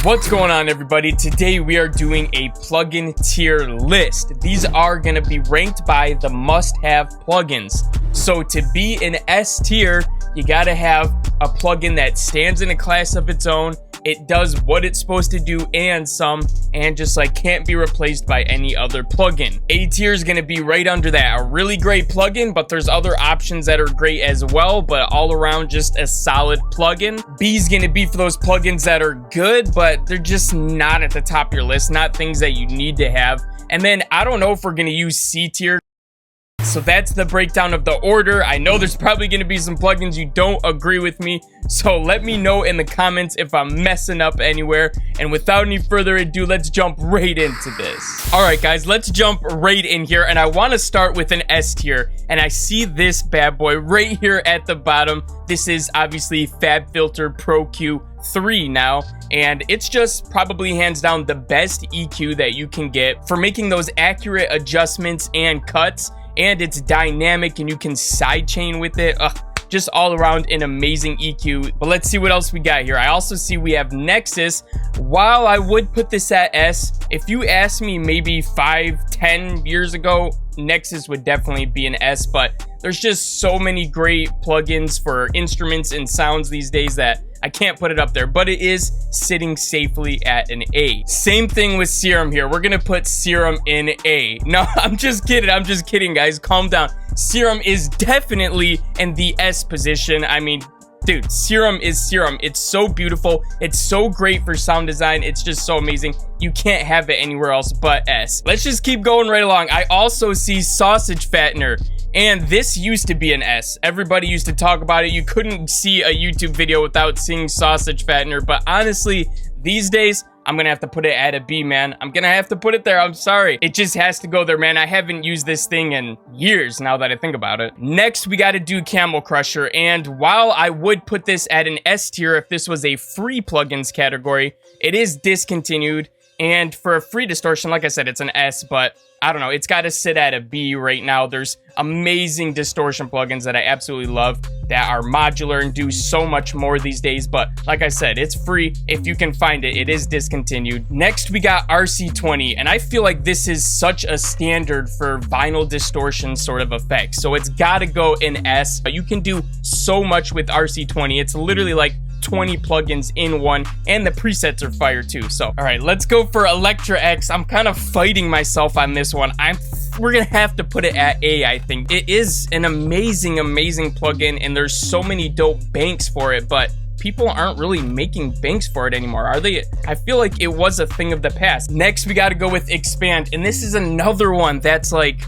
What's going on, everybody? Today we are doing a plugin tier list. These are going to be ranked by the must-have plugins. So to be an S tier, you got to have a plugin that stands in a class of its own. It does what it's supposed to do and some, and just like can't be replaced by any other plugin. A tier is going to be right under that. A really great plugin, but there's other options that are great as well, but all around just a solid plugin. B is going to be for those plugins that are good, but they're just not at the top of your list, not things that you need to have. And then I don't know if we're going to use C tier. So that's the breakdown of the order. I know there's probably going to be some plugins you don't agree with me, so let me know in the comments if I'm messing up anywhere. And without any further ado, let's jump right into this. All right, guys, let's jump right in here. And I want to start with an S tier. And I see this bad boy right here at the bottom. This is obviously FabFilter Pro Q3 now. And it's just probably hands down the best EQ that you can get for making those accurate adjustments and cuts. And it's dynamic and you can sidechain with it. Just all around an amazing EQ. But let's see what else we got here. I also see we have Nexus. While I would put this at S, if you asked me maybe 5-10 years ago, Nexus would definitely be an S, but there's just so many great plugins for instruments and sounds these days that I can't put it up there, but it is sitting safely at an A. Same thing with Serum here. We're gonna put Serum in A. No, I'm just kidding, guys. Calm down. Serum is definitely in the S position. I mean, dude, Serum is Serum. It's so beautiful. It's so great for sound design. It's just so amazing. You can't have it anywhere else but S. Let's just keep going right along. I also see Sausage Fattener. And this used to be an S. Everybody used to talk about it. You couldn't see a YouTube video without seeing Sausage Fattener. But honestly, these days, I'm gonna have to put it at a B, man. I'm gonna have to put it there. I'm sorry. It just has to go there, man. I haven't used this thing in years now that I think about it. Next, we gotta do Camel Crusher. And while I would put this at an S tier if this was a free plugins category, it is discontinued. And for a free distortion, like I said, it's an S, but I don't know. It's got to sit at a B right now. There's amazing distortion plugins that I absolutely love that are modular and do so much more these days. But like I said, it's free. If you can find it, it is discontinued. Next, we got RC20. And I feel like this is such a standard for vinyl distortion sort of effects. So it's got to go in S. But you can do so much with RC20. It's literally like 20 plugins in one, and the presets are fire too. So all right, let's go for Electra X. I'm kind of fighting myself on this one. We're gonna have to put it at A. I think it is an amazing plugin, and there's so many dope banks for it, but people aren't really making banks for it anymore, are they? I feel like it was a thing of the past. Next, we got to go with Expand, and this is another one that's like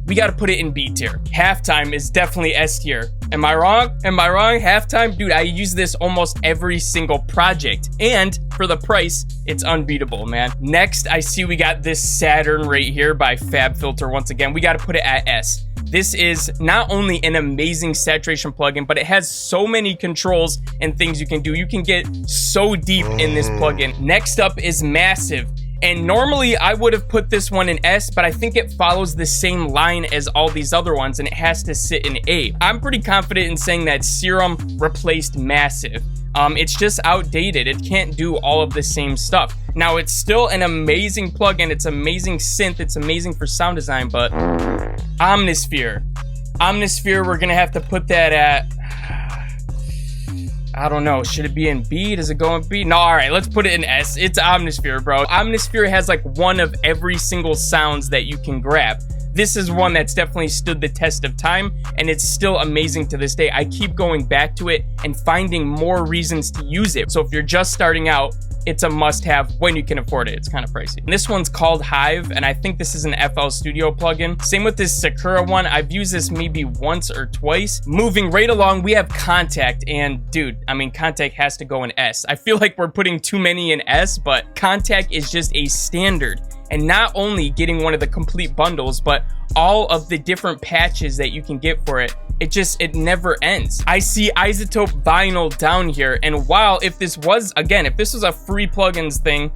we got to put it in B tier. Halftime is definitely S tier. Am I wrong? Am I wrong? Halftime? Dude, I use this almost every single project. And for the price, it's unbeatable, man. Next, I see we got this Saturn right here by FabFilter. Once again, we got to put it at S. This is not only an amazing saturation plugin, but it has so many controls and things you can do. You can get so deep in this plugin. Next up is Massive. And normally I would have put this one in S, but I think it follows the same line as all these other ones and it has to sit in A. I'm pretty confident in saying that Serum replaced Massive. It's just outdated. It can't do all of the same stuff. Now, it's still an amazing plugin. It's amazing synth. It's amazing for sound design, but Omnisphere. Omnisphere, we're gonna have to put that at, I don't know. Should it be in B? Does it go in B? No, all right, let's put it in S. It's Omnisphere, bro. Omnisphere has like one of every single sounds that you can grab. This is one that's definitely stood the test of time, and it's still amazing to this day. I keep going back to it and finding more reasons to use it. So if you're just starting out, it's a must-have when you can afford it. It's kind of pricey. And this one's called Hive, and I think this is an FL Studio plugin. Same with this Sakura one. I've used this maybe once or twice. Moving right along, we have Contact, and dude, I mean, Contact has to go in S. I feel like we're putting too many in S, but Contact is just a standard. And not only getting one of the complete bundles, but all of the different patches that you can get for it. It never ends. I see Isotope Vinyl down here, and while if this was a free plugins thing,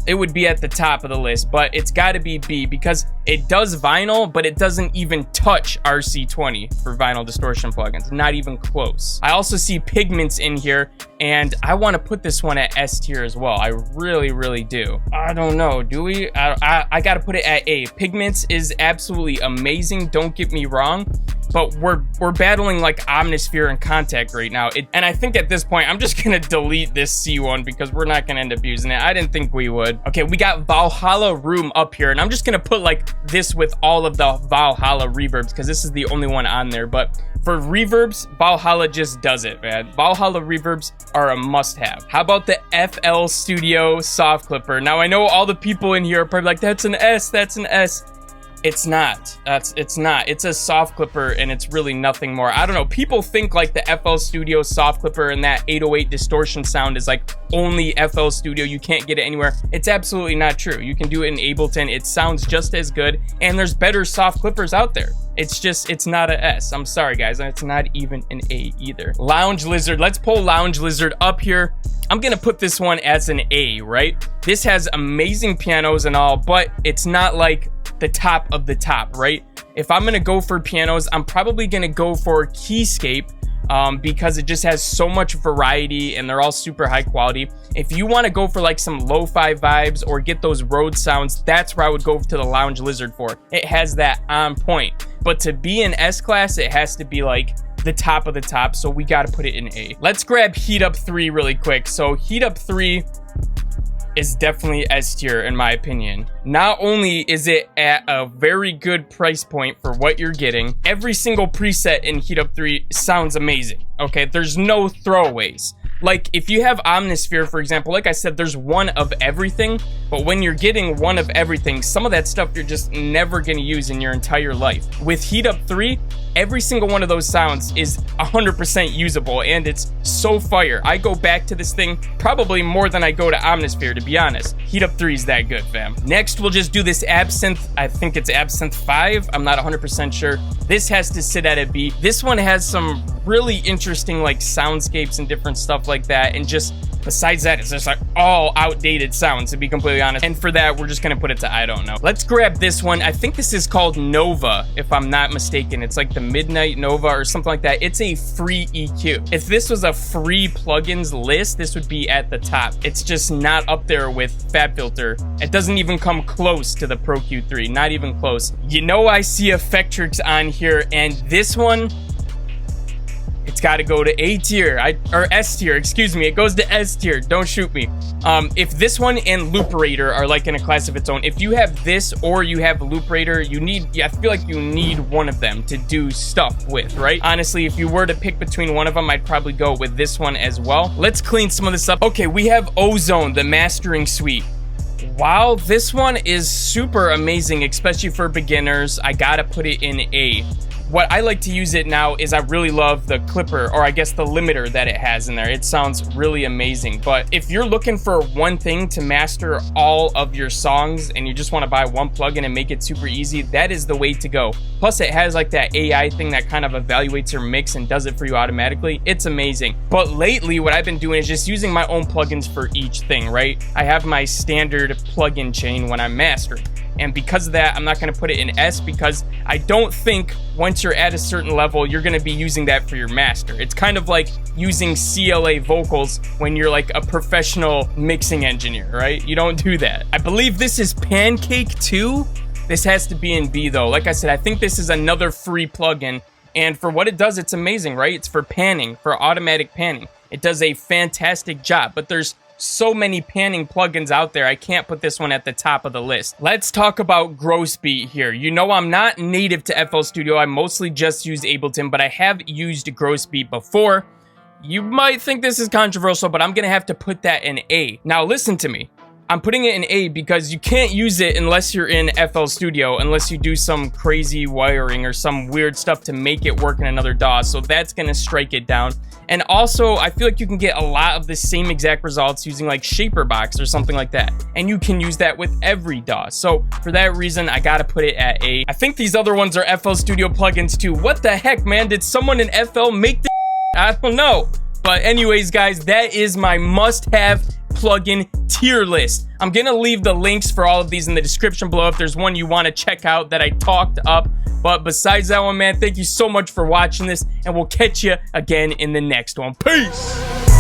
it would be at the top of the list, but it's got to be B because it does vinyl, but it doesn't even touch RC20 for vinyl distortion plugins. Not even close. I also see Pigments in here, and I want to put this one at S tier as well. I really do. I don't know. Do we? I got to put it at A. Pigments is absolutely amazing. Don't get me wrong. But we're battling like Omnisphere and Contact right now. And I think at this point, I'm just gonna delete this C one because we're not gonna end up using it. I didn't think we would. Okay, we got Valhalla Room up here, and I'm just gonna put like this with all of the Valhalla reverbs because this is the only one on there. But for reverbs, Valhalla just does it, man. Valhalla reverbs are a must-have. How about the FL Studio Soft Clipper? Now, I know all the people in here are probably like, that's an S, that's an S. It's not. It's not. It's a soft clipper, and it's really nothing more. I don't know. People think like the FL Studio soft clipper and that 808 distortion sound is like only FL Studio. You can't get it anywhere. It's absolutely not true. You can do it in Ableton. It sounds just as good, and there's better soft clippers out there. It's just, it's not a S. I'm sorry, guys. And it's not even an A either. Lounge Lizard. Let's pull Lounge Lizard up here. I'm gonna put this one as an A, right? This has amazing pianos and all, but it's not like the top of the top, right? If I'm gonna go for pianos, I'm probably gonna go for Keyscape because it just has so much variety and they're all super high quality. If you want to go for like some lo-fi vibes or get those Rhodes sounds, that's where I would go to the Lounge Lizard for. It has that on point. But to be an S class, it has to be like the top of the top, so we got to put it in A. Let's grab Heat Up 3 really quick. So Heat Up 3 is definitely S tier in my opinion. Not only is it at a very good price point for what you're getting, every single preset in Heat Up 3 sounds amazing. Okay, there's no throwaways. Like if you have Omnisphere, for example, like I said, there's one of everything, but when you're getting one of everything, some of that stuff you're just never gonna use in your entire life. With Heat Up 3, every single one of those sounds is 100% usable, and it's so fire. I go back to this thing probably more than I go to Omnisphere, to be honest. Heat Up 3 is that good, fam. Next, we'll just do this Absinthe. I think it's Absinthe 5. I'm not 100% sure. This has to sit at a B. This one has some really interesting like soundscapes and different stuff like that, and just besides that, it's just like all outdated sounds, to be completely honest. And for that, we're just gonna put it to I don't know. Let's grab this one. I think this is called Nova, if I'm not mistaken. It's like the Midnight Nova or something like that. It's a free EQ. If this was a free plugins list, this would be at the top. It's just not up there with FabFilter. It doesn't even come close to the Pro Q3, not even close. You know, I see Effectrix on here, and this one, it's got to go to A tier, or S tier, excuse me. It goes to S tier. Don't shoot me. If this one and Looperator are like in a class of its own, if you have this or you have Looperator, you need, I feel like you need one of them to do stuff with, right? Honestly, if you were to pick between one of them, I'd probably go with this one as well. Let's clean some of this up. Okay, we have Ozone, the mastering suite. Wow, this one is super amazing, especially for beginners. I gotta put it in A. What I like to use it now is I really love the clipper, or I guess the limiter that it has in there. It sounds really amazing. But if you're looking for one thing to master all of your songs and you just want to buy one plugin and make it super easy, that is the way to go. Plus it has like that AI thing that kind of evaluates your mix and does it for you automatically. It's amazing. But lately what I've been doing is just using my own plugins for each thing, right? I have my standard plugin chain when I'm mastering. And because of that, I'm not going to put it in S because I don't think once you're at a certain level, you're going to be using that for your master. It's kind of like using CLA vocals when you're like a professional mixing engineer, right? You don't do that. I believe this is Pancake 2. This has to be in B though. Like I said, I think this is another free plugin. And for what it does, it's amazing, right? It's for panning, for automatic panning. It does a fantastic job, but there's so many panning plugins out there, I can't put this one at the top of the list. Let's talk about Gross Beat here. You know, I'm not native to FL Studio. I mostly just use Ableton, but I have used Gross Beat before. You might think this is controversial, but I'm gonna have to put that in A. Now listen to me. I'm putting it in A because you can't use it unless you're in FL Studio, unless you do some crazy wiring or some weird stuff to make it work in another DAW. So that's gonna strike it down. And also, I feel like you can get a lot of the same exact results using like Shaperbox or something like that. And you can use that with every DAW. So for that reason, I gotta put it at A. I think these other ones are FL Studio plugins too. What the heck, man? Did someone in FL make this? I don't know. But anyways, guys, that is my must-have plugin tier list. I'm gonna leave the links for all of these in the description below if there's one you want to check out that I talked up. But besides that one, man, thank you so much for watching this, and we'll catch you again in the next one. Peace!